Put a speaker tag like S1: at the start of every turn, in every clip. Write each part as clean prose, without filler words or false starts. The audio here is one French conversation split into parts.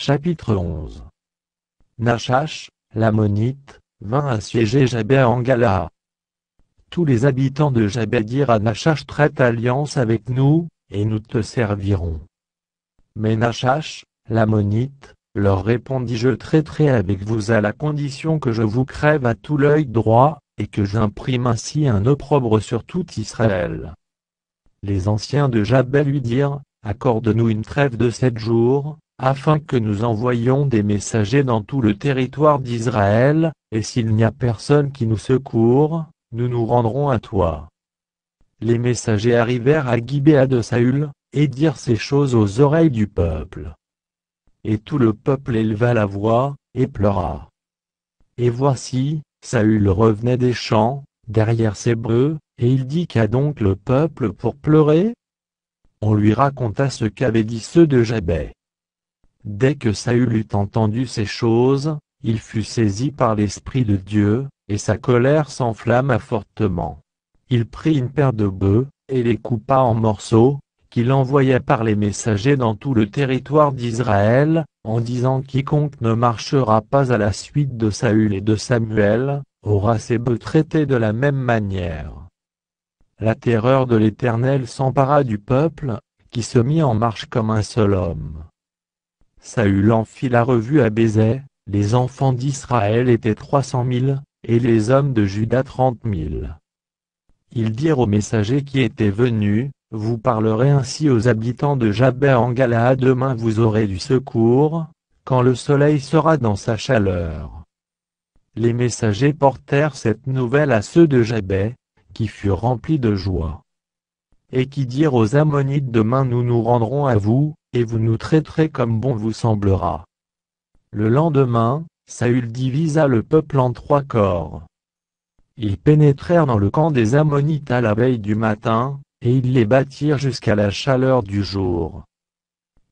S1: Chapitre 11. Nachash, l'Ammonite, vint assiéger Jabès en Galaad. Tous les habitants de Jabès dirent à Nachash: traite alliance avec nous, et nous te servirons. Mais Nachash, l'Ammonite, leur répondit: je traiterai avec vous à la condition que je vous crève à tout l'œil droit, et que j'imprime ainsi un opprobre sur tout Israël. Les anciens de Jabès lui dirent: accorde-nous une trêve de 7 jours, afin que nous envoyions des messagers dans tout le territoire d'Israël, et s'il n'y a personne qui nous secourt, nous nous rendrons à toi. Les messagers arrivèrent à Gibéa de Saül, et dirent ces choses aux oreilles du peuple. Et tout le peuple éleva la voix, et pleura. Et voici, Saül revenait des champs, derrière ses bœufs, et il dit: qu'a donc le peuple pour pleurer? On lui raconta ce qu'avaient dit ceux de Jabès. Dès que Saül eut entendu ces choses, il fut saisi par l'Esprit de Dieu, et sa colère s'enflamma fortement. Il prit une paire de bœufs, et les coupa en morceaux, qu'il envoya par les messagers dans tout le territoire d'Israël, en disant: quiconque ne marchera pas à la suite de Saül et de Samuel, aura ses bœufs traités de la même manière. La terreur de l'Éternel s'empara du peuple, qui se mit en marche comme un seul homme. Saül en fit la revue à Bézé. Les enfants d'Israël étaient 300 000, et les hommes de Juda 30 000. Ils dirent aux messagers qui étaient venus: vous parlerez ainsi aux habitants de Jabès en Galaad: demain vous aurez du secours, quand le soleil sera dans sa chaleur. Les messagers portèrent cette nouvelle à ceux de Jabès, qui furent remplis de joie. Et qui dirent aux Ammonites: demain nous nous rendrons à vous, et vous nous traiterez comme bon vous semblera. Le lendemain, Saül divisa le peuple en 3 corps. Ils pénétrèrent dans le camp des Ammonites à la veille du matin, et ils les battirent jusqu'à la chaleur du jour.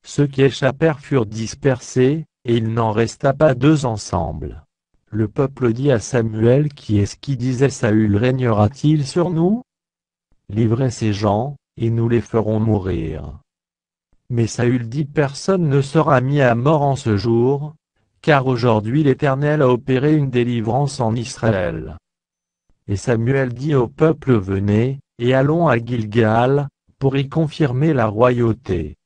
S1: Ceux qui échappèrent furent dispersés, et il n'en resta pas 2 ensemble. Le peuple dit à Samuel: qui est-ce qui disait Saül régnera-t-il sur nous? Livrez ces gens, et nous les ferons mourir. Mais Saül dit: personne ne sera mis à mort en ce jour, car aujourd'hui l'Éternel a opéré une délivrance en Israël. Et Samuel dit au peuple: venez, et allons à Gilgal, pour y confirmer la royauté.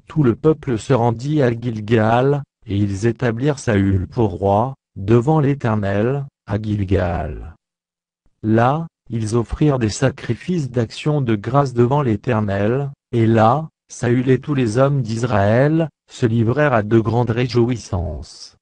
S1: Tout le peuple se rendit à Gilgal, et ils établirent Saül pour roi, devant l'Éternel, à Gilgal. Là, ils offrirent des sacrifices d'action de grâce devant l'Éternel, et là, Saül et tous les hommes d'Israël se livrèrent à de grandes réjouissances.